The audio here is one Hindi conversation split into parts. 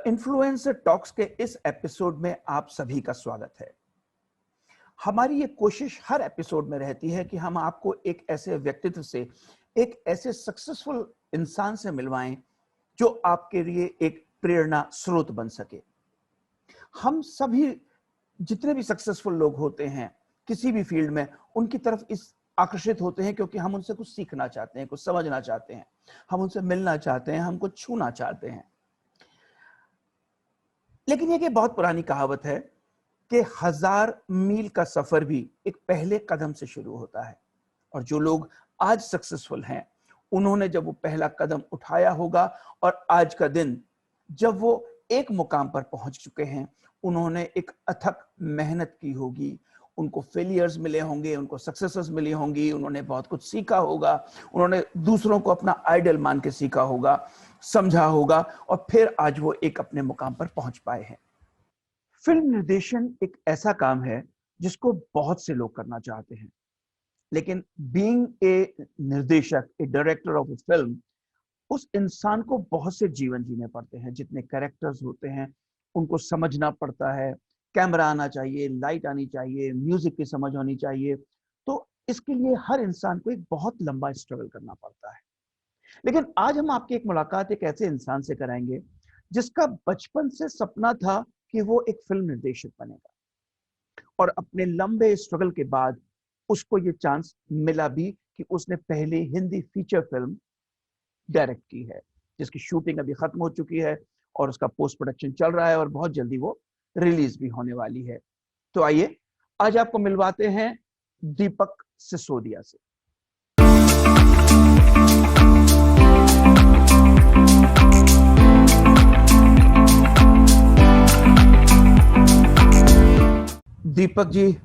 इन्फ्लुएंसर टॉक्स के इस एपिसोड में आप सभी का स्वागत है। हमारी ये कोशिश हर एपिसोड में रहती है कि हम आपको एक ऐसे व्यक्तित्व से, एक ऐसे सक्सेसफुल इंसान से मिलवाएं जो आपके लिए एक प्रेरणा स्रोत बन सके। हम सभी जितने भी सक्सेसफुल लोग होते हैं किसी भी फील्ड में, उनकी तरफ इस आकर्षित होते हैं क्योंकि हम उनसे कुछ सीखना चाहते हैं, कुछ समझना चाहते हैं, हम उनसे मिलना चाहते हैं, हमको छूना चाहते हैं। लेकिन ये बहुत पुरानी कहावत है कि 1000 मील का सफर भी एक पहले कदम से शुरू होता है। और जो लोग आज सक्सेसफुल हैं, उन्होंने जब वो पहला कदम उठाया होगा और आज का दिन जब वो एक मुकाम पर पहुंच चुके हैं, उन्होंने एक अथक मेहनत की होगी, उनको फेलियर्स मिले होंगे, उनको सक्सेसेस मिली होंगी, उन्होंने बहुत कुछ सीखा होगा, उन्होंने दूसरों को अपना आइडल मान के सीखा होगा, समझा होगा, और फिर आज वो एक अपने मुकाम पर पहुंच पाए हैं। फिल्म निर्देशन एक ऐसा काम है जिसको बहुत से लोग करना चाहते हैं, लेकिन बीइंग ए निर्देशक, ए डायरेक्टर ऑफ ए फिल्म, उस इंसान को बहुत से जीवन जीने पड़ते हैं। जितने कैरेक्टर्स होते हैं उनको समझना पड़ता है, कैमरा आना चाहिए, लाइट आनी चाहिए, म्यूजिक की समझ होनी चाहिए। तो इसके लिए हर इंसान को एक बहुत लंबा स्ट्रगल करना पड़ता है। लेकिन आज हम आपकी एक मुलाकात एक ऐसे इंसान से कराएंगे जिसका बचपन से सपना था कि वो एक फिल्म निर्देशक बनेगा, और अपने लंबे स्ट्रगल के बाद उसको ये चांस मिला भी कि उसने पहली हिंदी फीचर फिल्म डायरेक्ट की है, जिसकी शूटिंग अभी खत्म हो चुकी है और उसका पोस्ट प्रोडक्शन चल रहा है और बहुत जल्दी वो रिलीज भी होने वाली है। तो आइए आज आपको मिलवाते हैं दीपक सिसोदिया से। दीपक जी,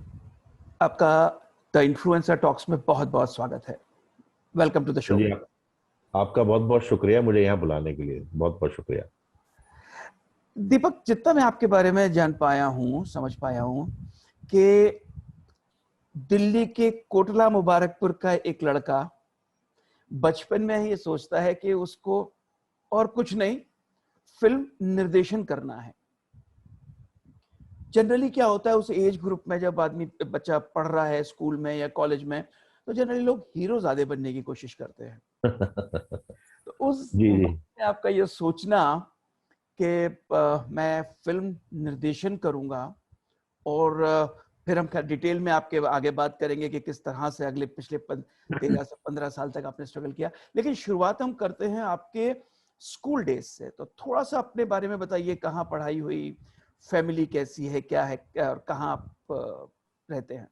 आपका द इन्फ्लुएंसर टॉक्स में बहुत बहुत स्वागत है। Welcome to the show. जी, आपका बहुत बहुत शुक्रिया मुझे यहाँ बुलाने के लिए, बहुत बहुत शुक्रिया। दीपक, जितना मैं आपके बारे में जान पाया हूँ, समझ पाया हूँ कि दिल्ली के कोटला मुबारकपुर का एक लड़का बचपन में ही ये सोचता है कि उसको और कुछ नहीं, फिल्म निर्देशन करना है। जनरली क्या होता है उस एज ग्रुप में, जब बच्चा पढ़ रहा है स्कूल में या कॉलेज में, तो जनरली लोग हीरो ज्यादा बनने की कोशिश करते हैं। तो उस जी जी। वक्त में आपका ये सोचना कि मैं फिल्म निर्देशन करूंगा, और फिर हम खैर डिटेल में आपके आगे बात करेंगे कि किस तरह से अगले पिछले 13 से 15 साल तक आपने स्ट्रगल किया। लेकिन शुरुआत हम करते हैं आपके स्कूल डेज से। तो थोड़ा सा अपने बारे में बताइए, कहाँ पढ़ाई हुई, फैमिली कैसी है, क्या है, और कहाँ आप रहते हैं?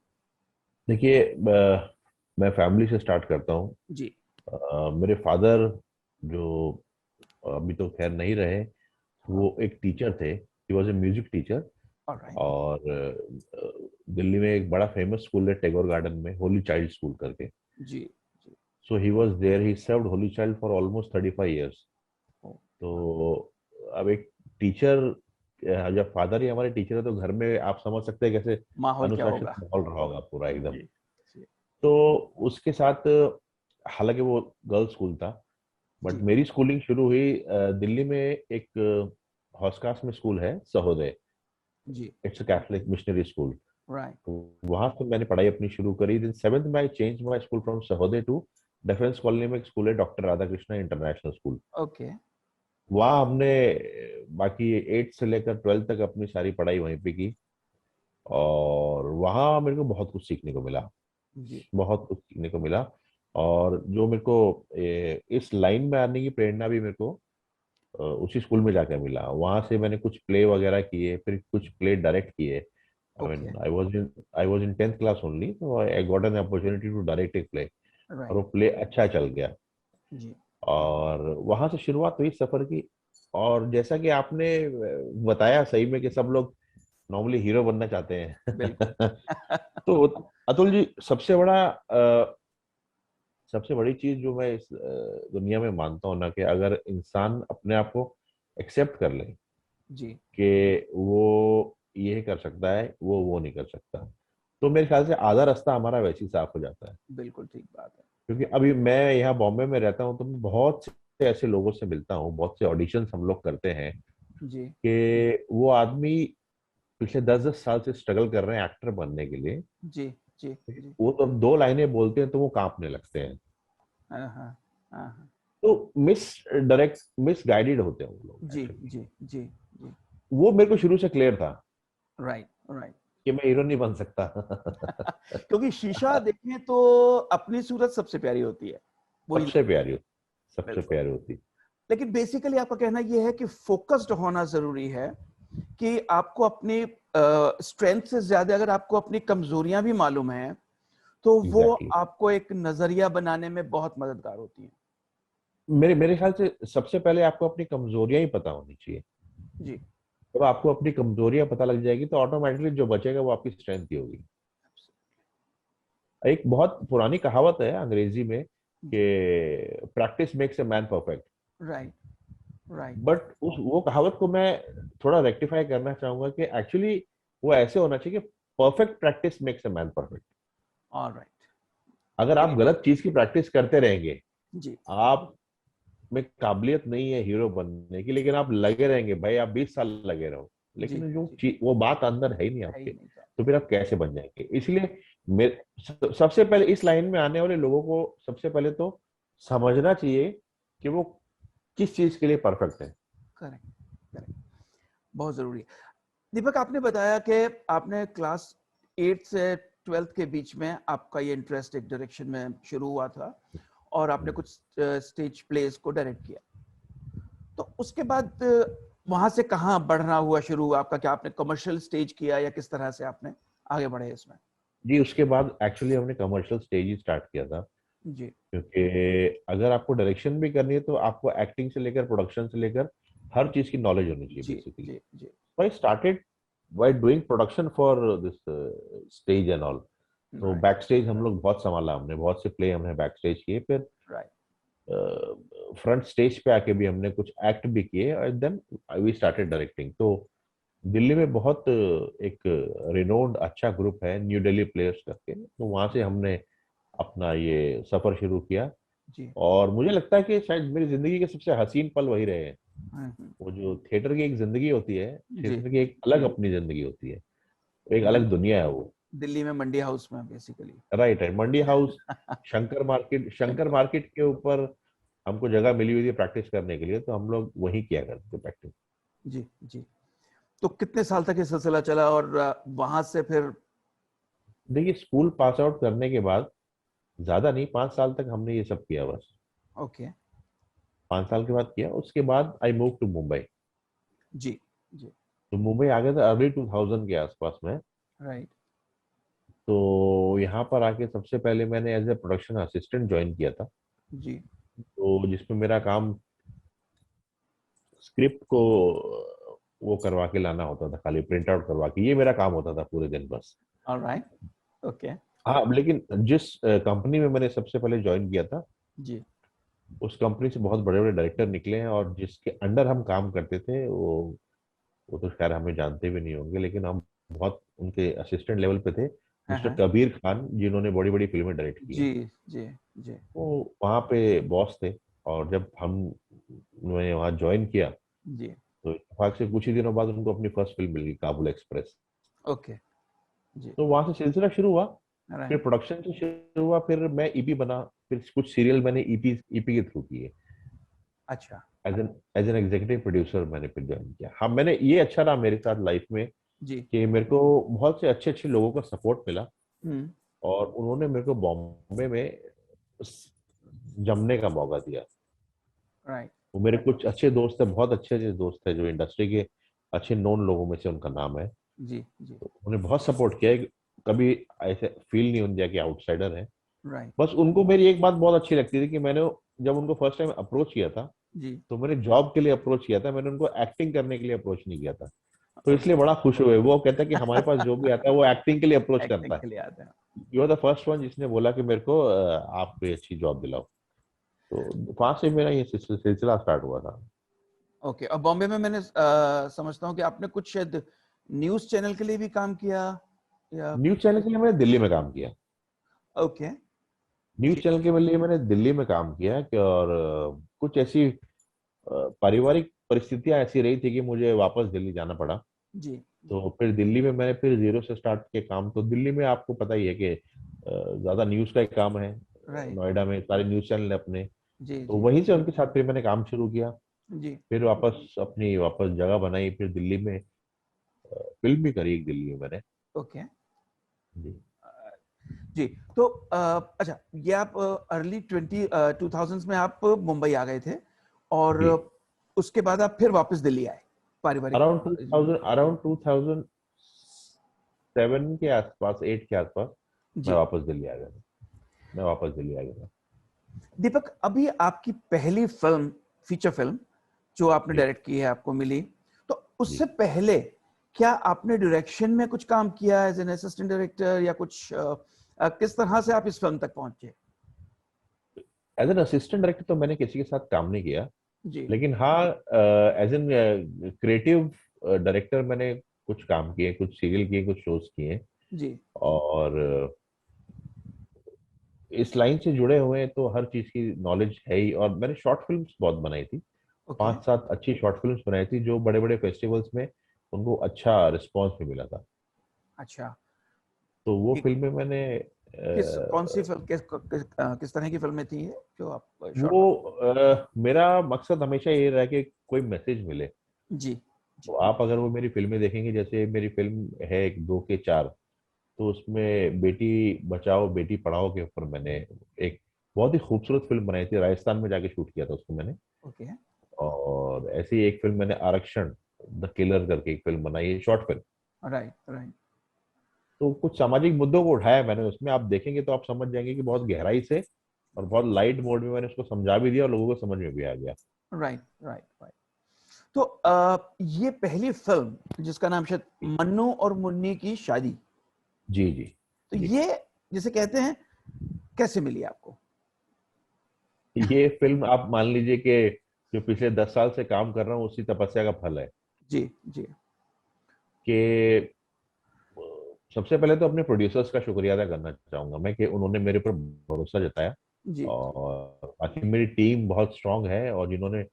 देखिए, मैं फैमिली से स्टार्ट करता हूँ। जी। मेरे फादर, जो अभी तो खैर नहीं रहे, वो एक टीचर थे। He was a music teacher. Alright. और दिल्ली में एक बड़ा फेमस स्कूल है टैगोर गार्डन में, होली चाइल्ड स्कूल करके। जी जी। So he was there, he served Holy Child for almost 35 years। ओ, तो अब एक टीचर, जब फादर ही हमारे टीचर है, तो घर में आप समझ सकते हैं कैसे माहौल क्या अनुशासित होगा। माहौल रहा होगा पूरा एकदम। जी जी तो उसके साथ, हालांकि वो गर्ल्स स्कूल था, बट जी मेरी स्कूलिंग शुरू हुई दिल्ली में एक हौसखास में स्कूल है, सहोदय। जी। It's a Catholic missionary school. Right. तो वहां से मैंने पढ़ाई अपनी शुरू करी। दिन 7th में I change my school from Sahodaya to defence colony में एक स्कूल है, doctor Radha Krishna international school. Okay. वहाँ हमने बाकी 8 से लेकर 12 तक अपनी सारी पढ़ाई वहीं पे की। और वहाँ मेरे को बहुत कुछ सीखने को मिला, जी बहुत कुछ सीखने को मिला। और जो मेरे को इस लाइन में आने की प्रेरणा भी मेरे को उसी स्कूल में जाकर मिला। वहां से मैंने कुछ प्ले वगैरह किए, फिर कुछ प्ले डायरेक्ट किए। I okay. Mean I was in 10th class only, तो I got an opportunity to direct a play. और वो राइट। प्ले अच्छा चल गया। जी। और वहां से शुरुआत हुई सफर की। और जैसा कि आपने बताया, सही में कि सब लोग नॉर्मली हीरो बनना चाहते बिल्कुल। हैं। तो अतुल जी, सबसे बड़ी चीज जो मैं इस दुनिया में मानता हूँ ना, कि अगर इंसान अपने आप को एक्सेप्ट कर ले जी। कि वो ये कर सकता है, वो नहीं कर सकता, तो मेरे ख्याल से आधा रास्ता हमारा वैसे ही साफ हो जाता है। बिल्कुल ठीक बात है। क्योंकि अभी मैं यहाँ बॉम्बे में रहता हूँ, तो मैं बहुत से ऐसे लोगों से मिलता हूँ, बहुत से ऑडिशंस हम लोग करते हैं। जी कि वो आदमी पिछले 10-10 साल से स्ट्रगल कर रहे हैं एक्टर बनने के लिए। जी जी जी। वो तो 2 लाइनें बोलते हैं तो वो कांपने लगते हैं। हाँ हाँ हाँ हाँ। तो मिस गाइडेड होते हैं वो लोग जी एक्चुअली। जी जी जी। वो मेरे को शुरू से क्लियर था राइट राइट। कि मैं हीरो नहीं बन सकता। क्योंकि शीशा देखें तो अपनी सूरत सबसे प्यारी होती है, वही। सबसे प्यारी होती, सबसे बिल्कुल। प्यारी होती। लेकिन बेसिकली आपका कहना यह है कि फोकस्ड होना जरूरी है, कि आपको अपनी स्ट्रेंथ से ज्यादा अगर आपको अपनी कमजोरियां भी मालूम हैं तो वो एग्जैक्टली। आपको एक नजरिया बनाने में बहुत मददगार होती हैं। मेरे मेरे ख्याल से सबसे पहले आपको अपनी कमजोरियां ही पता होनी चाहिए। जी। जब आपको अपनी कमजोरियां पता लग जाएगी तो ऑटोमेटिकली जो बचेगा वो आपकी स्ट्रेंथ ही होगी। एक बहुत पुरानी कहावत है अंग्रेजी में जी। कि practice makes a man perfect. Right right. But उस वो कहावत को मैं थोड़ा रेक्टिफाई करना चाहूंगा कि एक्चुअली वो ऐसे होना चाहिए कि perfect practice makes a man perfect. Alright. अगर आप वेरी। गलत चीज की प्रैक्टिस करते रहेंगे, जी आप में काबिलियत नहीं है हीरो बनने की, लेकिन आप लगे रहेंगे, भाई आप 20 साल लगे रहो, जी लेकिन जो जी। वो बात अंदर है ही नहीं है ही आपके, नहीं था। तो फिर आप कैसे बन जाएंगे? इसलिए सबसे पहले इस लाइन में आने वाले लोगों को सबसे पहले तो समझना चाहिए कि वो किस चीज के लिए परफेक्ट है। Correct correct. बहुत जरूरी है। दीपक, आपने बताया कि आपने क्लास 8 से 12th के बीच में आपका ये इंटरेस्ट एक डायरेक्शन में शुरू हुआ था और आपने कुछ स्टेज प्लेस को डायरेक्ट किया। तो उसके बाद वहां से कहाँ बढ़ना हुआ शुरू हुआ आपका? क्या आपने कमर्शियल स्टेज किया या किस तरह से आपने आगे बढ़े इसमें? जी, उसके बाद एक्चुअली हमने कमर्शियल स्टेज ही स्टार्ट किया था। जी क्योंकि अगर आपको डायरेक्शन भी करनी है तो आपको एक्टिंग से लेकर प्रोडक्शन से लेकर हर चीज की नॉलेज होनी चाहिए जी बेसिकली। जी जी। So I started by doing production for this stage and all. तो राइट बैक स्टेज हम लोग बहुत संभाला, हमने बहुत से प्ले हमने बैक स्टेज किए, फिर राइट। फ्रंट स्टेज पे आके भी हमने कुछ एक्ट भी किए और देन वी स्टार्टेड डायरेक्टिंग। तो दिल्ली में बहुत एक रिनोन्ड अच्छा ग्रुप है न्यू दिल्ली प्लेयर्स करके, तो वहां से हमने अपना ये सफर शुरू किया। जी। और मुझे लगता है कि शायद मेरी जिंदगी के सबसे हसीन पल वही रहे हैं। हम्म। वो जो थिएटर की एक जिंदगी होती है, जी थिएटर की एक अलग अपनी जिंदगी होती है, एक अलग दिल्ली। दुनिया है वो। दिल्ली में मंडी हाउस में बेसिकली। राइट है, मंडी हाउस, शंकर मार्केट के ऊपर हमको जगह मिली हुई थी प्रैक्टिस करने के लिए, तो हम लोग वहीं किया करते थे प्रैक्टिस। जी जी। तो कितने साल तक ये सिलसिला चला और वहां से फिर? देखिए, स्कूल पास आउट करने के बाद ज्यादा नहीं, 5 साल तक हमने ये सब किया बस। ओके। 5 साल के बाद किया, उसके बाद आई मूव टू मुंबई। जी जी। तो मुंबई आ गया था अर्ली 2000 के आसपास में। राइट। तो यहाँ पर आके सबसे पहले मैंने as a production assistant join किया था। जी तो जिसमें मेरा काम स्क्रिप्ट को वो करवा के लाना होता था, खाली प्रिंट आउट करवा के, ये मेरा काम होता था पूरे दिन बस। ऑलराइट। ओके। हाँ, लेकिन जिस कंपनी में मैंने सबसे पहले ज्वाइन किया था, जी उस कंपनी से बहुत बड़े बड़े डायरेक्टर निकले हैं, और जिसके अंडर हम काम करते थे वो तो खैर हमें जानते भी नहीं होंगे, लेकिन हम बहुत उनके असिस्टेंट लेवल पे थे। हाँ मिस्टर हाँ। कबीर खान, जिन्होंने बड़ी बड़ी फिल्में डायरेक्ट की जी हैं, जी जी वो वहाँ पे बॉस थे। और जब मैंने वहाँ ज्वाइन किया, जी। तो इत्तेफाक से कुछ ही दिनों बाद उनको अपनी फर्स्ट फिल्म मिल गई, काबुल एक्सप्रेस। ओके। जी। तो वहां से सिलसिला शुरू हुआ, फिर राइट। प्रोडक्शन से शुरू हुआ, फिर मैं ईपी बना, फिर कुछ सीरियल मैंने ईपी ईपी के थ्रू किए। अच्छा। एज एन एग्जीक्यूटिव प्रोड्यूसर मैंने फिर ज्वाइन किया। हाँ, मैंने ये अच्छा रहा मेरे साथ लाइफ में जी। कि मेरे को बहुत से अच्छे अच्छे लोगों का सपोर्ट मिला, हम्म। और उन्होंने मेरे को बॉम्बे में जमने का मौका दिया। राइट। वो मेरे कुछ अच्छे दोस्त थे, बहुत अच्छे अच्छे दोस्त थे, जो इंडस्ट्री के अच्छे नोन लोगों में से उनका नाम है। जी जी। तो उन्होंने बहुत सपोर्ट किया है, कभी ऐसे फील नहीं होने दिया कि आउटसाइडर है। राइट। बस उनको मेरी एक बात बहुत अच्छी लगती थी कि मैंने जब उनको फर्स्ट टाइम अप्रोच किया था, जी। तो मैंने जॉब के लिए अप्रोच किया था, मैंने उनको एक्टिंग करने के लिए अप्रोच नहीं किया था। तो इसलिए ओके। बड़ा खुश हुए, वो कहता है कि हमारे पास जो भी आता है वो एक्टिंग के लिए अप्रोच एक्टिंग करता के है। लिए आते हैं। You are the first one जिसने बोला कि मेरे को आप कोई अच्छी जॉब दिलाओ। तो वहां से मेरा ये सिलसिला स्टार्ट हुआ था। ओके। और बॉम्बे में मैंने समझता हूँ कि आपने कुछ शायद न्यूज चैनल के लिए भी काम किया या? न्यूज चैनल के लिए मैंने दिल्ली में काम किया। ओके। न्यूज जी चैनल के लिए मैंने दिल्ली में काम किया कि, और कुछ ऐसी पारिवारिक परिस्थितियां ऐसी रही थी कि मुझे वापस दिल्ली जाना पड़ा। जी। तो फिर दिल्ली में मैंने फिर जीरो से स्टार्ट किया काम। तो दिल्ली में आपको पता ही है कि ज्यादा न्यूज का ही काम है। राइट। नोएडा में सारे न्यूज चैनल है अपने। जी तो जी वहीं से उनके साथ फिर मैंने काम शुरू किया। जी। फिर वापस जगह बनाई, फिर दिल्ली में फिल्म भी करी एक दिल्ली में मैंने। ओके। जी। जी। तो अच्छा, ये आप अर्ली 2000s में आप मुंबई आ गए थे, और जी। उसके बाद आप फिर वापस दिल्ली आए पारिवारिक अराउंड रीजन के लिए। अराउंड 2007 के आसपास, 8 के आसपास मैं जी। वापस दिल्ली आ गया था। मैं वापस दिल्ली आ गया था। दीपक, अभी आपकी पहली फिल्म, फीचर फिल्म जो आपने जी। डायरेक्ट की है, आपको मिली, तो उससे जी। पहले क्या आपने डायरेक्शन में कुछ काम किया एज एन असिस्टेंट डायरेक्टर, या कुछ किस तरह से आप इस फिल्म तक पहुंचे? एज एन असिस्टेंट डायरेक्टर तो मैंने किसी के साथ काम नहीं किया। जी लेकिन हाँ, एज एन क्रिएटिव डायरेक्टर मैंने कुछ काम किए, कुछ सीरियल किए, कुछ शोज किए। जी। और इस लाइन से जुड़े हुए हैं तो हर चीज की नॉलेज है ही। और मैंने शॉर्ट फिल्म्स बहुत बनाई थी। ओके। 5-7 अच्छी शॉर्ट फिल्म्स बनाई थी जो बड़े बड़े फेस्टिवल्स में उनको अच्छा रिस्पॉन्स भी मिला था। अच्छा। तो वो एक फिल्में मैंने कौन सी फिल्म, किस तरह की फिल्में थी ये जो आप शॉर्ट वो में? मेरा मकसद हमेशा ये रहा कि कोई मैसेज मिले। जी तो जी। आप अगर वो मेरी फिल्में देखेंगे, जैसे मेरी फिल्म है एक 2 के 4, तो उसमें बेटी बचाओ बेटी पढ़ाओ के ऊपर मैंने एक बहुत ही खूबसूरत फिल्म बनाई थी। राजस्थान में जाके शूट किया था उसको मैंने। ओके। और ऐसी ही एक फिल्म मैंने आरक्षण द किलर करके एक फिल्म बनाई है, शॉर्ट फिल्म। Right right. तो कुछ सामाजिक मुद्दों को उठाया मैंने उसमें। आप देखेंगे तो आप समझ जाएंगे कि बहुत गहराई से और बहुत लाइट मोड में मैंने उसको समझा भी दिया और लोगों को समझ में भी आ गया। Right right right. तो ये पहली फिल्म जिसका नाम शायद मन्नू और मुन्नी की शादी, जी जी तो जी। ये जिसे कहते हैं, कैसे मिली आपको? ये फिल्म आप मान लीजिए कि जो पिछले 10 साल से काम कर रहा हूँ उसी तपस्या का फल है। जी जी कि सबसे पहले तो अपने प्रोड्यूसर्स का शुक्रिया अदा करना चाहूंगा मैं कि उन्होंने मेरे ऊपर भरोसा जताया। जी जी। और बाकी मेरी टीम बहुत स्ट्रांग है, और जिन्होंने,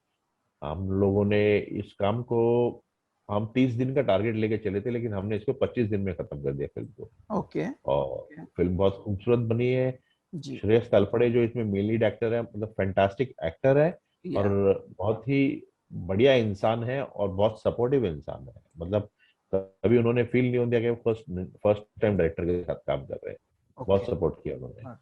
हम लोगों ने इस काम को, हम 30 दिन का टारगेट लेके चले थे लेकिन हमने इसको 25 दिन में खत्म कर दिया फिल्म को। ओके और ओके। फिल्म बहुत खूबसूरत बनी है। जी। श्रेयस तलपड़े जो इसमें मेन लीड एक्टर है, मतलब फैंटास्टिक एक्टर है। और या। बहुत ही बढ़िया इंसान है और बहुत सपोर्टिव इंसान है। मतलब कभी उन्होंने फील नहीं होने दिया कि वो फर्स्ट फर्स्ट टाइम डायरेक्टर के साथ काम कर रहे हैं। बहुत ओके। सपोर्ट किया उन्होंने। हाँ,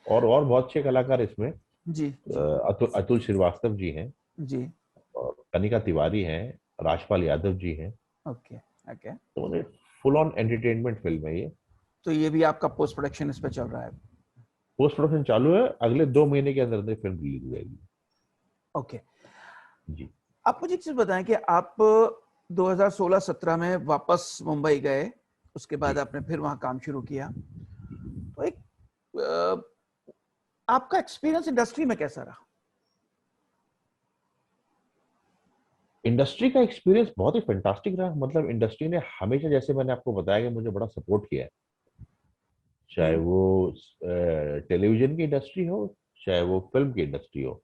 और बहुत अच्छे कलाकार इसमें जी जी अतुल अतुल श्रीवास्तव जी हैं, जी। और कनिका तिवारी हैं, राजपाल यादव जी हैं। Okay okay. तो उन्हें फुल ऑन एंटरटेनमेंट फिल्म है ये। तो ये भी आपका पोस्ट प्रोडक्शन इस पे चल रहा है? पोस्ट प्रोडक्शन चालू है, अगले 2 महीने के अंदर अंदर फिल्म रिलीज हो जाएगी। ओके। जी। आप मुझे एक चीज बताएं कि आप 2016-17 में वापस मुंबई गए, उसके बाद जी। आपने फिर वहां काम शुरू किया, तो एक आपका एक्सपीरियंस इंडस्ट्री में कैसा रहा? इंडस्ट्री का एक्सपीरियंस बहुत ही फैंटास्टिक रहा। मतलब इंडस्ट्री ने हमेशा, जैसे मैंने आपको बताया, कि मुझे बड़ा सपोर्ट किया है। चाहे हम्म। वो टेलीविजन की इंडस्ट्री हो, चाहे वो फिल्म की इंडस्ट्री हो।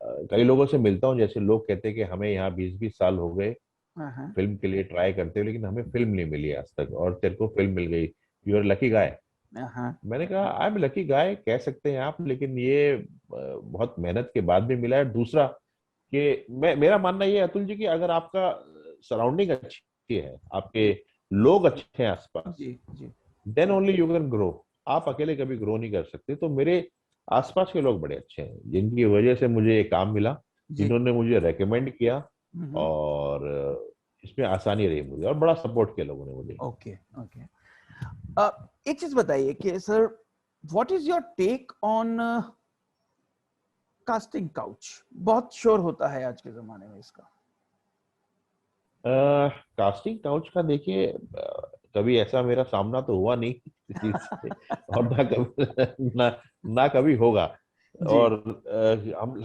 कई लोगों से मिलता हूँ, जैसे लोग कहते हैं कि हमें यहाँ 20-20 साल हो गए हाँ हाँ फिल्म के लिए ट्राई करते हुए, लेकिन हमें फिल्म नहीं मिली आज तक, और तेरे को फिल्म मिल गई, यू आर लकी गाय। हाँ। मैंने कहा आई एम लकी गाय कह सकते हैं आप, लेकिन ये बहुत मेहनत के बाद भी मिला है। दूसरा कि मेरा मानना ये है अतुल जी, कि अगर आपका सराउंडिंग अच्छी है, आपके लोग अच्छे हैं आसपास, जी जी then only you can grow. आप अकेले कभी ग्रो नहीं कर सकते। तो मेरे आसपास के लोग बड़े अच्छे हैं जिनकी वजह से मुझे ये काम मिला, जी। जिन्होंने मुझे रेकमेंड किया। हम्म। और इसमें आसानी रही मुझे, और बड़ा सपोर्ट किया लोगों ने मुझे। Okay okay. एक चीज बताइए कि sir, what is your take on casting couch? बहुत शोर होता है आज के जमाने में इसका। कास्टिंग काउच का देखिए, कभी ऐसा मेरा सामना तो हुआ नहीं इस चीज से, और ना कभी ना कभी होगा। जी। और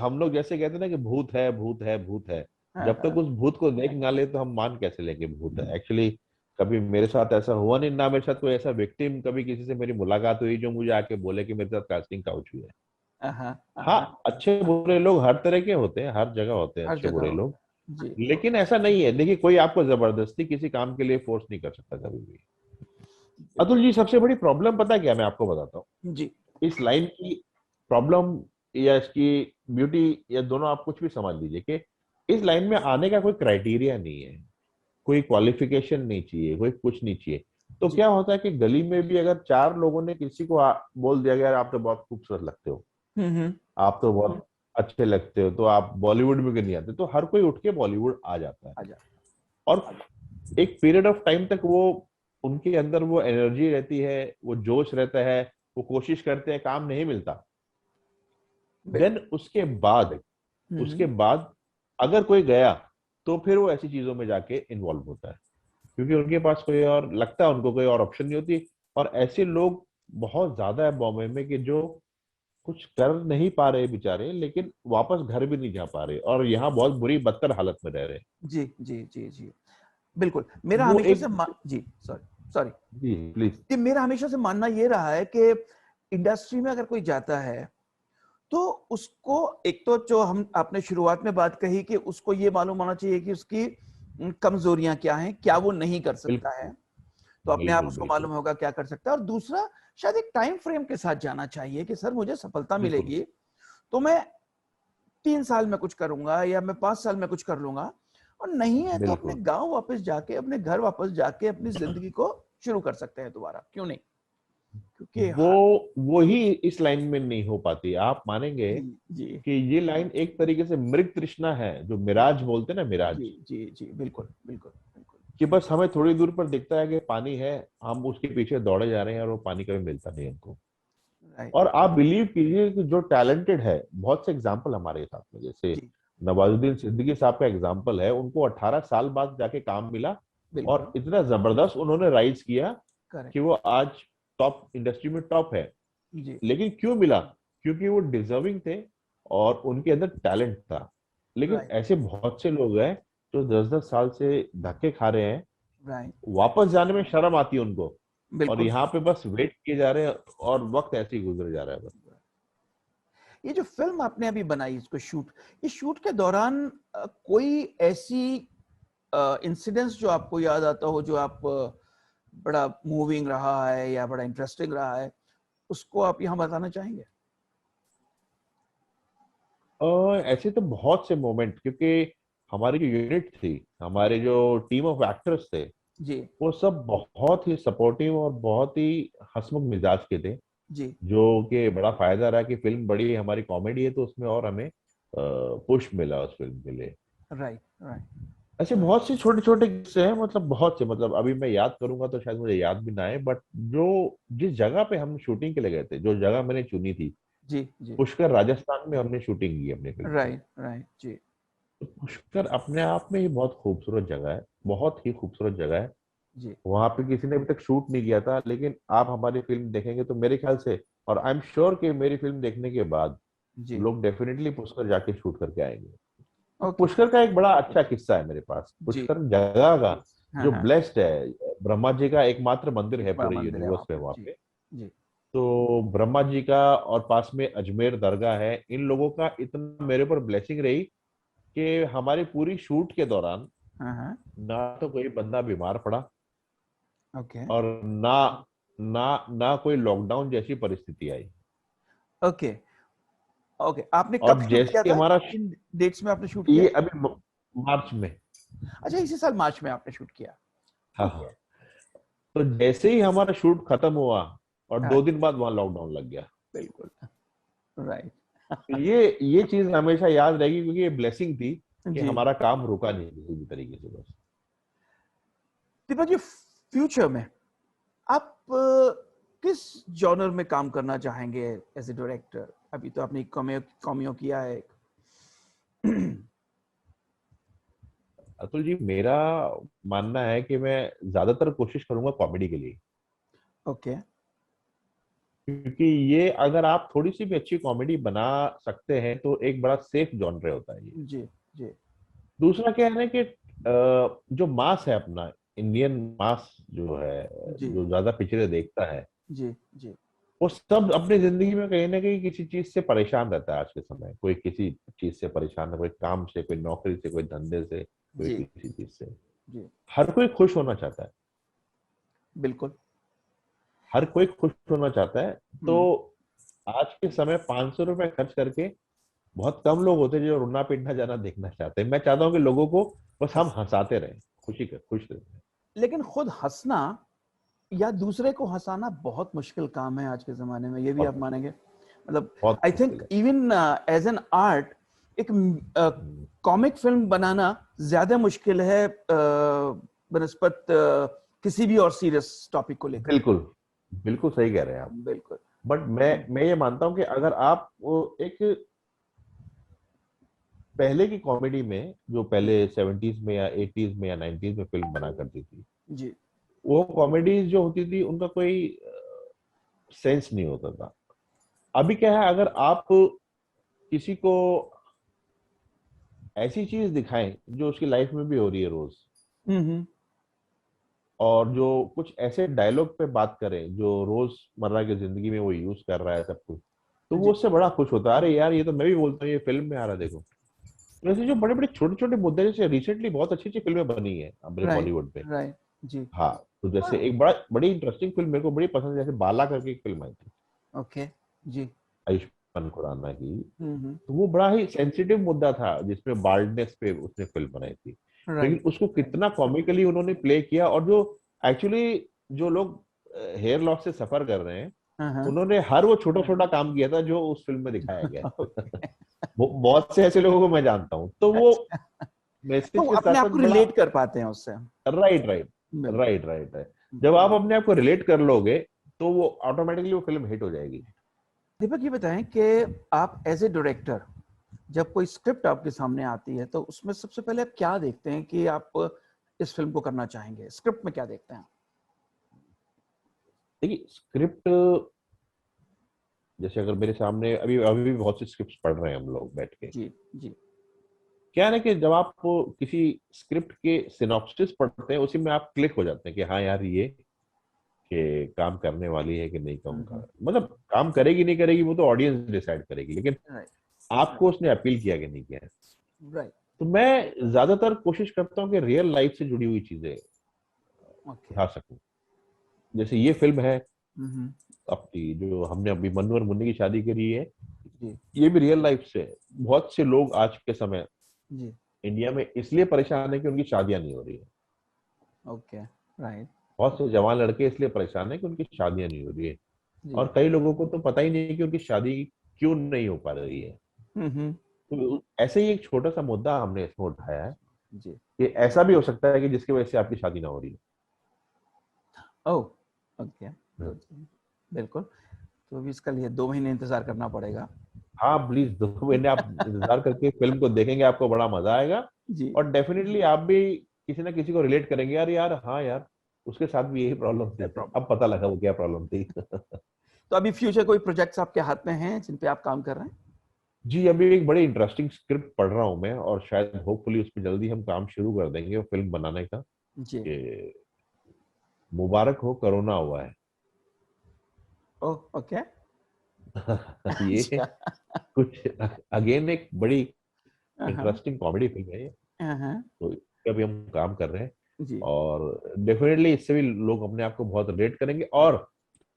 हम लोग जैसे कहते हैं ना कि भूत है भूत है भूत है, हाँ जब तक हाँ। उस भूत को देख ना ले तो हम मान कैसे लेंगे भूत है। एक्चुअली कभी मेरे साथ ऐसा हुआ नहीं, ना मेरे साथ कोई ऐसा विक्टिम कभी किसी से मेरी मुलाकात हुई जो मुझे आके बोले कि मेरे साथ कास्टिंग काउच हुई है। हाँ हाँ। हाँ, अच्छे बुरे लोग हर तरह के होते हैं, हर जगह होते हैं हर अच्छे जगह बुरे होता लोग। है। जी लेकिन ऐसा नहीं है, देखिए कोई आपको जबरदस्ती किसी काम के लिए फोर्स नहीं कर सकता कभी भी। अतुल जी, सबसे बड़ी प्रॉब्लम पता है क्या, मैं आपको बताता हूँ जी इस लाइन की प्रॉब्लम या इसकी ब्यूटी, या दोनों आप कुछ भी समझ लीजिए, कि इस लाइन में आने का कोई क्राइटेरिया नहीं है, कोई क्वालिफिकेशन नहीं चाहिए, कोई कुछ नहीं चाहिए। तो जी। क्या होता है कि गली में भी अगर चार लोगों ने किसी को बोल दिया गया, यार आप तो बहुत खूबसूरत लगते हो, हम्म। आप तो बहुत अच्छे लगते हो, तो आप बॉलीवुड में क्यों नहीं आते, तो हर कोई उठ के बॉलीवुड आ जाता है। आजा। और एक पीरियड ऑफ टाइम तक वो, उनके अंदर वो एनर्जी रहती है, वो जोश रहता है, वो कोशिश करते हैं, काम नहीं मिलता। देन बिल्कुल। उसके बाद अगर कोई गया, तो फिर वो ऐसी चीजों में जाके इन्वॉल्व होता है, क्योंकि उनके पास कोई और, लगता है उनको कोई और ऑप्शन नहीं होती। और ऐसे लोग बहुत ज्यादा है बॉम्बे में, कि जो कुछ कर नहीं पा रहे बेचारे, लेकिन वापस घर भी नहीं जा पा रहे, और यहाँ बहुत बुरी बदतर हालत में रह रहे हैं। जी जी जी जी। बिल्कुल। मेरा वो हमेशा एक, से जी सॉरी सॉरी, जी प्लीज। कि मेरा हमेशा से मानना ये रहा है कि इंडस्ट्री में अगर कोई जाता है तो उसको, एक तो जो हम आपने शुरुआत में बात कही कि उसको ये मालूम होना चाहिए कि उसकी कमजोरियां क्या हैं, क्या वो नहीं कर सकता है, बिल्कुल तो अपने आप बिल्कुल उसको बिल्कुल मालूम होगा क्या कर सकता है। और दूसरा, शायद एक टाइम फ्रेम के साथ जाना चाहिए कि सर मुझे सफलता बिल्कुल मिलेगी तो मैं 3 साल में कुछ करूंगा या मैं 5 साल में कुछ कर लूंगा, और नहीं है तो अपने बिल्कुल। गांव वापस जाके, अपने घर वापस जाके अपनी जिंदगी को शुरू कर सकते हैं दोबारा, क्यों नहीं? क्योंकि वो वो ही इस लाइन में नहीं हो पाती, आप मानेंगे जी जी कि ये लाइन एक तरीके से मृग तृष्णा है, जो मिराज बोलते हैं ना, जी मिराज, जी जी, बिल्कुल बिल्कुल बिल्कुल। कि बस हमें थोड़ी दूर पर दिखता है कि पानी है, हम उसके पीछे दौड़े जा रहे हैं, और वो पानी कभी मिलता नहीं हमको। राइट। और आप बिलीव कीजिए कि जो टैलेंटेड है, बहुत से एग्जाम्पल हमारे साथ में, जैसे जी नवाजुद्दीन सिद्दीकी साहब का एग्जाम्पल है, उनको 18 साल बाद जाके काम मिला, और बिल्कुल। इतना जबरदस्त उन्होंने राइज किया कि करेक्ट। वो आज टॉप इंडस्ट्री में टॉप है। जी। लेकिन क्यों मिला? क्योंकि वो डिजर्विंग थे, और उनके अंदर टैलेंट था। लेकिन राइट ऐसे बहुत से लोग हैं जो 10-10 साल से धक्के खा रहे हैं, राइट। वापस जाने में शर्म आती है उनको, और बिल्कुल। यहाँ पे बस वेट किए जा रहे हैं, और वक्त ऐसे ही गुजर जा रहा है बस। ये जो फिल्म आपने अभी बनाई, इसको शूट, ये शूट के दौरान कोई ऐसी इंसिडेंट्स जो आपको याद आता हो, जो आप बड़ा मूविंग रहा है या बड़ा इंटरेस्टिंग रहा है, उसको आप यहाँ बताना चाहेंगे? ऐसे तो बहुत से मोमेंट, क्योंकि हमारी जो यूनिट थी, हमारे जो टीम ऑफ एक्टर्स थे, जी वो सब बहुत ही सपोर्टिव और बहुत ही हंसमुख मिजाज के थे, जी। जो कि बड़ा फायदा रहा कि फिल्म बड़ी हमारी कॉमेडी है, तो उसमें और हमें पुश मिला उस फिल्म के लिए। Right right. ऐसे बहुत से छोटे छोटे किस्से हैं, मतलब बहुत से, मतलब अभी मैं याद करूंगा तो शायद मुझे याद भी ना आए, बट जो जिस जगह पे हम शूटिंग के लिए गए थे, जो जगह मैंने चुनी थी, जी जी। पुष्कर राजस्थान में हमने शूटिंग की अपनी फिल्म की। Right right. जी तो पुष्कर अपने आप में ही बहुत खूबसूरत जगह है, बहुत ही खूबसूरत जगह है। जी वहां पे किसी ने अभी तक शूट नहीं किया था, लेकिन आप हमारी फिल्म देखेंगे तो मेरे ख्याल से, और आई एम श्योर कि मेरी फिल्म देखने के बाद जी। लोग डेफिनेटली पुष्कर जाके शूट करके आएंगे। तो ओके। पुष्कर का एक बड़ा अच्छा किस्सा है मेरे पास, जी। पुष्कर जगह का, हाँ जो हाँ। ब्लेस्ड है। ब्रह्मा जी का एकमात्र मंदिर एक है बड़ा पूरे मंदिर है वहां यूनिवर्स में पर। वहां जी पे। जी। तो ब्रह्मा जी का, और पास में अजमेर दरगाह है, इन लोगों का इतना मेरे ऊपर ब्लेसिंग रही कि हमारी पूरी शूट के दौरान हाँ हाँ। ना तो कोई बंदा बीमार पड़ा, ओके और ना ना ना कोई लॉकडाउन जैसी परिस्थिति आई। Okay okay. आपने कब और शूट किया जैसे था? हमारा, किन डेट्स में आपने शूट किया? ये अभी मार्च में। अच्छा, इसी साल मार्च में आपने शूट किया? हाँ ओके। हाँ। तो जैसे ही हमारा शूट खत्म हुआ, और हाँ, 2 दिन बाद वहां लॉकडाउन लग गया। बिल्कुल। राइट। तो ये चीज हमेशा याद रहेगी, क्योंकि ये ब्लेसिंग थी कि जी। हमारा काम रुका नहीं किसी भी तरीके से बस। दीपक जी, फ्यूचर में आप किस जॉनर में काम करना चाहेंगे एज ए डायरेक्टर? अभी तो आपने कॉमियो कॉमियो किया है। अतुल जी, मेरा मानना है कि मैं ज्यादातर कोशिश करूंगा कॉमेडी के लिए, ओके। क्योंकि ये अगर आप थोड़ी सी भी अच्छी कॉमेडी बना सकते हैं, तो एक बड़ा सेफ जॉनर होता है ये। जी जी दूसरा क्या है ना कि जो मास है अपना, इंडियन मास जो है, जी जो ज्यादा पिक्चरें देखता है, जी जी। वो सब अपनी जिंदगी में कहीं ना कहीं किसी चीज से परेशान रहता है आज के समय। कोई किसी चीज से परेशान है, कोई काम से, कोई नौकरी से, कोई धंधे से, कोई जी किसी चीज से। जी हर कोई खुश होना चाहता है। बिल्कुल। हर कोई खुश होना चाहता है। तो हम्म। आज के समय 500 रुपए खर्च करके बहुत कम लोग होते हैं जो रोना पीटना जाना देखना चाहते हैं। मैं चाहता हूँ कि लोगों को बस हम हंस हंसाते रहें, खुश रहें। लेकिन खुद हंसना या दूसरे को हंसाना बहुत मुश्किल काम है आज के जमाने में, ये भी आप बहुत मानेंगे। मतलब बहुत आई मुश्किल थिंक है। इवन एज एन आर्ट एक हम्म, कॉमिक फिल्म बनाना ज्यादा मुश्किल है बनस्पत किसी भी और सीरियस टॉपिक को लेकर। बिल्कुल बिल्कुल सही कह रहे हैं आप। बिल्कुल। बट मैं ये मानता हूँ कि अगर आप वो एक पहले की कॉमेडी में, जो पहले 70s में या 80s में या 90s में फिल्म बना करती थी, जी वो कॉमेडीज जो होती थी उनका कोई सेंस नहीं होता था। अभी क्या है, अगर आप किसी को ऐसी चीज दिखाएं जो उसकी लाइफ में भी हो रही है रोज, हम्म। और जो कुछ ऐसे डायलॉग पे बात करें जो रोजमर्रा की जिंदगी में वो यूज कर रहा है सब कुछ, तो वो जी उससे बड़ा खुश होता है। अरे यार, ये तो मैं भी बोलता हूँ, ये फिल्म में आ रहा है, देखो। वैसे जो बड़े बड़े छोटे छोटे मुद्दे, जैसे रिसेंटली बहुत अच्छी अच्छी फिल्में बनी है अपने राइट बॉलीवुड में। राइट जी। हाँ, तो जैसे एक बड़ी इंटरेस्टिंग फिल्म मेरे को बड़ी पसंद है, जैसे बाला करके एक फिल्म आई थी ओके जी। आयुष्मान खुराना की। हम्म। तो वो बड़ा ही सेंसिटिव मुद्दा था जिसमें बाल्डनेस पे उसने फिल्म बनाई थी, लेकिन राइट। उसको कितना कॉमिकली उन्होंने प्ले किया। और जो एक्चुअली जो लोग हेयर लॉस से सफर कर रहे हैं, हाँ हाँ। उन्होंने हर वो छोटा छोटा काम किया था जो उस फिल्म में दिखाया गया है। ओके। वो बहुत से ऐसे लोगों को मैं जानता हूँ, तो वो अच्छा, तो मैसेज के अपने साथ आप साथ को बड़ा। रिलेट कर पाते हैं उससे। राइट राइट बिल्कुल। Right right right. जब आप अपने आप को रिलेट कर लोगे, तो वो ऑटोमेटिकली वो फिल्म हिट हो जाएगी। दीपक ये बताएं कि आप एज ए डायरेक्टर जब कोई स्क्रिप्ट आपके सामने आती है तो उसमें सबसे पहले आप क्या देखते हैं कि आप इस फिल्म को करना चाहेंगे, स्क्रिप्ट में क्या देखते हैं? देखिए, स्क्रिप्ट, जैसे अगर मेरे सामने अभी अभी भी बहुत सी स्क्रिप्ट पढ़ रहे हैं हम लोग बैठ के। जी जी। क्या है ना कि जब आप किसी स्क्रिप्ट के सिनॉप्सिस पढ़ते हैं, उसी में आप क्लिक हो जाते हैं कि हाँ यार, ये कि काम करने वाली है कि नहीं, काम कर, मतलब काम करेगी नहीं करेगी वो तो ऑडियंस डिसाइड करेगी, लेकिन राइट आपको उसने अपील किया कि नहीं किया है। राइट। तो मैं ज्यादातर कोशिश करता हूँ कि रियल लाइफ से जुड़ी हुई चीजें ओके। उठा सकूं। जैसे ये फिल्म है हम्म। अपनी, जो हमने अभी मन्नू और मुन्नी की शादी करी है, जी ये भी रियल लाइफ से है। बहुत से लोग आज के समय जी। इंडिया में इसलिए परेशान है कि उनकी शादियां नहीं हो रही है। ओके। राइट। बहुत से जवान लड़के इसलिए परेशान है कि उनकी शादियां नहीं हो रही है। जी। और कई लोगों को तो पता ही नहीं है कि उनकी शादी क्यों नहीं हो पा रही है। हम्म। तो ऐसे ही एक छोटा सा मुद्दा हमने इसमें उठाया है जी। कि ऐसा भी हो सकता है कि जिसकी वजह से आपकी शादी ना हो रही ओह ओके है। गुड। बिल्कुल। तो अभी इसका लिए 2 महीने इंतजार करना पड़ेगा। हाँ प्लीज, 2 महीने आप इंतजार करके फिल्म को देखेंगे, आपको बड़ा मजा आएगा। जी। और डेफिनेटली आप भी किसी ना किसी को रिलेट करेंगे, यार यार हाँ यार, उसके साथ भी यही प्रॉब्लम थी, अब पता लगा वो क्या प्रॉब्लम थी। तो अभी फ्यूचर कोई प्रोजेक्ट्स आपके हाथ में हैं जिन पे आप काम कर रहे हैं? जी, अभी एक बड़ी इंटरेस्टिंग स्क्रिप्ट पढ़ रहा हूँ मैं, और शायद होपफुली उसमें जल्दी हम काम शुरू कर देंगे वो फिल्म बनाने का। जी। कि मुबारक हो, कोरोना हुआ है। Oh okay. ये अच्छा। कुछ अगेन एक बड़ी हाँ इंटरेस्टिंग कॉमेडी फिल्म है ये। हाँ। तो इस पे अभी हम काम कर रहे हैं, जी। और डेफिनेटली इससे भी लोग अपने आप को बहुत रिलेट करेंगे, और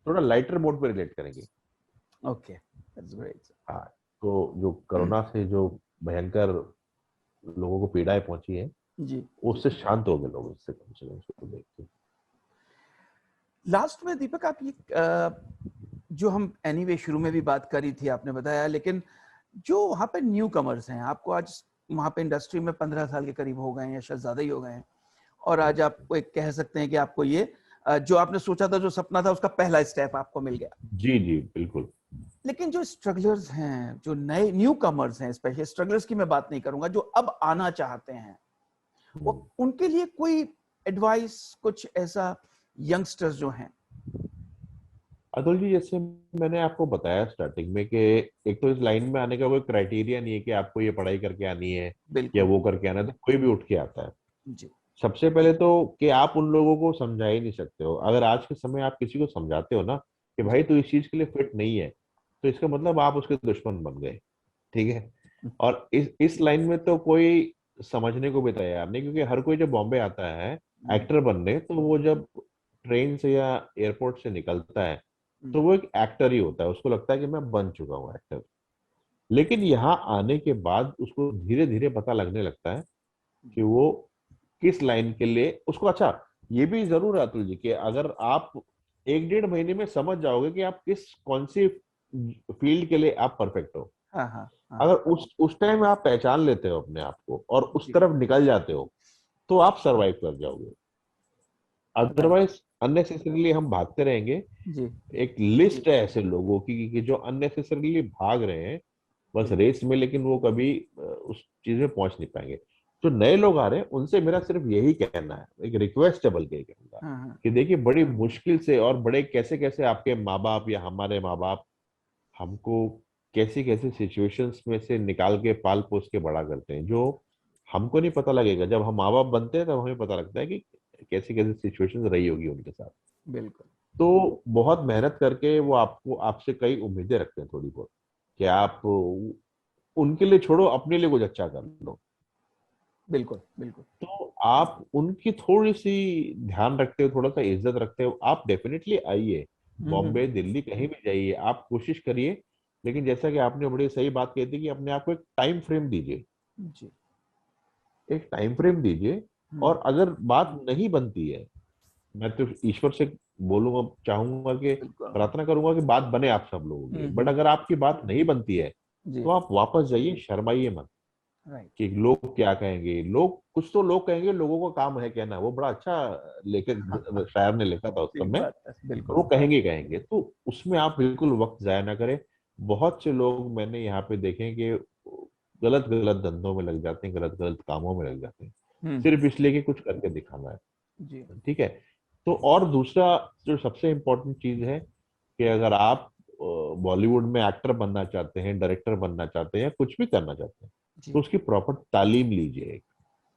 थोड़ा लाइटर मोड पे रिलेट करेंगे। Okay that's great. हाँ, तो जो कोरोना से जो भयंकर लोगों को पीड़ाएं पहुंची है, जी जी। उससे शांत हो गए लोग, इससे कम से कम उसको देख के। लास्ट में दीपक आप ये जो हम एनीवे शुरू में भी बात करी थी आपने बताया, लेकिन जो वहाँ पे न्यू कमर्स हैं, आपको आज वहाँ पे इंडस्ट्री में 15 साल के करीब हो गए हैं या शायद ज्यादा ही हो गए हैं, और आज आपको एक कह सकते हैं कि आपको ये जो आपने सोचा था, जो सपना था, उसका पहला स्टेप आपको मिल गया। जी जी बिल्कुल। लेकिन जो स्ट्रगलर्स हैं, जो नए न्यू कमर्स हैं, स्पेशली स्ट्रगलर्स की मैं बात नहीं करूंगा, जो अब आना चाहते हैं, वो हम्म। उनके लिए कोई एडवाइस, कुछ ऐसा, यंगस्टर्स जो हैं? अतुल जी, जैसे मैंने आपको बताया स्टार्टिंग में कि एक तो इस लाइन में आने का कोई क्राइटेरिया नहीं है कि आपको ये पढ़ाई करके आनी है या बिल्कुल। वो करके आना है, तो कोई भी उठ के आता है। जी सबसे पहले तो कि आप उन लोगों को समझा ही नहीं सकते हो। अगर आज के समय आप किसी को समझाते हो ना, कि भाई तू इस चीज के लिए फिट नहीं है, तो इसका मतलब आप उसके दुश्मन बन गए। ठीक है। और इस लाइन में तो कोई समझने को भी तैयार नहीं, क्योंकि हर कोई जब बॉम्बे आता है एक्टर बनने, तो वो जब ट्रेन से या एयरपोर्ट से निकलता है तो वो एक एक्टर ही होता है, उसको लगता है कि मैं बन चुका हूँ एक्टर। लेकिन यहाँ आने के बाद उसको धीरे धीरे पता लगने लगता है कि वो किस लाइन के लिए उसको, अच्छा ये भी जरूर है अतुल जी कि अगर आप 1-1.5 महीने में समझ जाओगे कि आप किस कौन सी फील्ड के लिए आप परफेक्ट हो, हाँ हाँ हाँ। अगर उस टाइम आप पहचान लेते हो अपने आप को और उस जी। तरफ निकल जाते हो, तो आप सरवाइव कर जाओगे। राइट। अदरवाइज अननेसेसरीली हम भागते रहेंगे। जी एक लिस्ट है ऐसे लोगों की कि जो अननेसेसरीली भाग रहे हैं बस जी रेस में, लेकिन वो कभी उस चीज में पहुंच नहीं पाएंगे। जो नए लोग आ रहे हैं उनसे मेरा सिर्फ यही कहना है, एक रिक्वेस्ट है बल्कि कहूंगा, हाँ हाँ। कि देखिए बड़ी मुश्किल से और बड़े कैसे कैसे आपके माँ बाप या हमारे माँ बाप हमको कैसी कैसी सिचुएशंस में से निकाल के पाल पोस के बड़ा करते हैं, जो हमको नहीं पता लगेगा। जब हम माँ बाप बनते हैं तब हमें पता लगता है कि कैसी कैसी सिचुएशंस रही होगी उनके साथ। बिल्कुल। तो बहुत मेहनत करके वो आपको आपसे कई उम्मीदें रखते हैं थोड़ी बहुत, कि आप उनके लिए छोड़ो अपने लिए कुछ अच्छा कर लो। बिल्कुल बिल्कुल। तो आप उनकी थोड़ी सी ध्यान रखते हो, थोड़ा सा इज्जत रखते हो, आप डेफिनेटली आइए, बॉम्बे हम्म। दिल्ली कहीं भी जाइए, आप कोशिश करिए। लेकिन जैसा कि आपने बड़ी सही बात कही थी कि अपने आप को एक टाइम फ्रेम दीजिए, जी। एक टाइम फ्रेम दीजिए। हम्म। और अगर बात नहीं बनती है, मैं तो ईश्वर से बोलूंगा, चाहूंगा कि बिल्कुल। प्रार्थना करूंगा कि बात बने आप सब लोगों की, बट हम्म। अगर आपकी बात नहीं बनती है जी। तो आप वापस जाइए, शर्माइए मत राइट। कि लोग क्या कहेंगे। लोग कुछ तो लोग कहेंगे, लोगों का काम है कहना, वो बड़ा अच्छा लेखक शायर ने लिखा था उस ठीक समय। बात है, वो बिल्कुल। कहेंगे कहेंगे, तो उसमें आप बिल्कुल वक्त जाया ना करें। बहुत से लोग मैंने यहाँ पे देखे हैं कि गलत गलत धंधों में लग जाते हैं, गलत गलत कामों में लग जाते हैं, सिर्फ हम्म। इसलिए कि कुछ करके दिखाना जी। है। ठीक है। तो और दूसरा जो सबसे इम्पोर्टेंट चीज है कि अगर आप बॉलीवुड में एक्टर बनना चाहते हैं, डायरेक्टर बनना चाहते हैं, या कुछ भी करना चाहते हैं, तो जी। उसकी प्रॉपर तालीम लीजिए,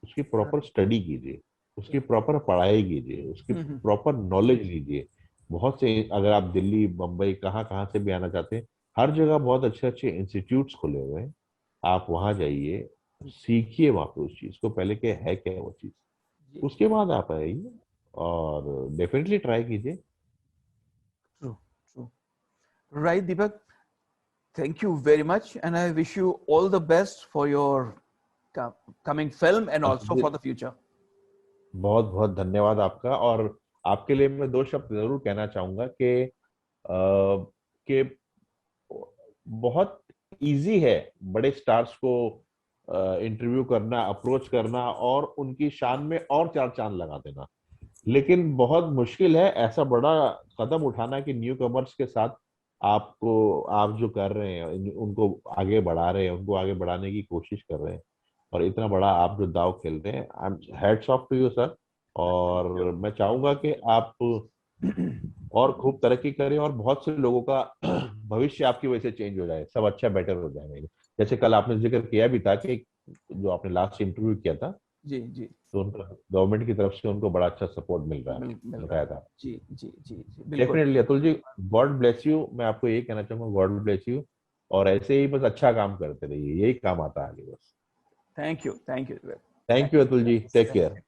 उसकी प्रॉपर राइट। स्टडी कीजिए, उसकी प्रॉपर पढ़ाई कीजिए, उसकी हम्म। प्रॉपर नॉलेज लीजिए। बहुत से, अगर आप दिल्ली बम्बई कहाँ कहाँ से भी आना चाहते हैं, हर जगह बहुत अच्छे अच्छे इंस्टीट्यूट्स खुले हुए हैं। आप वहाँ जाइए, सीखिए वहाँ पे उस चीज को पहले, क्या है क्या है वो चीज, जी। उसके बाद आप आइए और डेफिनेटली ट्राई कीजिए। True true. Right Deepak, thank you very much and I wish you all the best for your coming film and Atul also ji, for the future. बहुत बहुत धन्यवाद आपका। और आपके लिए मैं दो शब्द जरूर कहना चाहूंगा कि बहुत इजी है बड़े स्टार्स को इंटरव्यू करना, अप्रोच करना और उनकी शान में और चार चांद लगा देना। लेकिन बहुत मुश्किल है ऐसा बड़ा कदम उठाना कि न्यू कमर्स के साथ आपको, आप जो कर रहे हैं उनको आगे बढ़ा रहे हैं, उनको आगे बढ़ाने की कोशिश कर रहे हैं, और इतना बड़ा आप जो दाव खेल रहे हैं, I am hats off to you sir. Thank और you. मैं चाहूंगा कि आप और खूब तरक्की करें और बहुत से लोगों का भविष्य आपकी वजह से चेंज हो जाए, सब अच्छा बेटर हो जाएगा। जैसे कल आपने जिक्र किया भी था कि जो आपने लास्ट इंटरव्यू किया था, जी जी। तो उनका गवर्नमेंट की तरफ से उनको बड़ा अच्छा सपोर्ट मिल रहा है, मिल रहा बताया है। था। जी जी जी जी बिल्कुल। Definitely Atul ji, god bless you, मैं आपको यही कहना चाहूंगा, गॉड ब्लेस यू। और ऐसे ही बस अच्छा काम करते रहिए, यही काम आता है आगे बस। Thank you. Thank you. Thank you Atul ji, take care.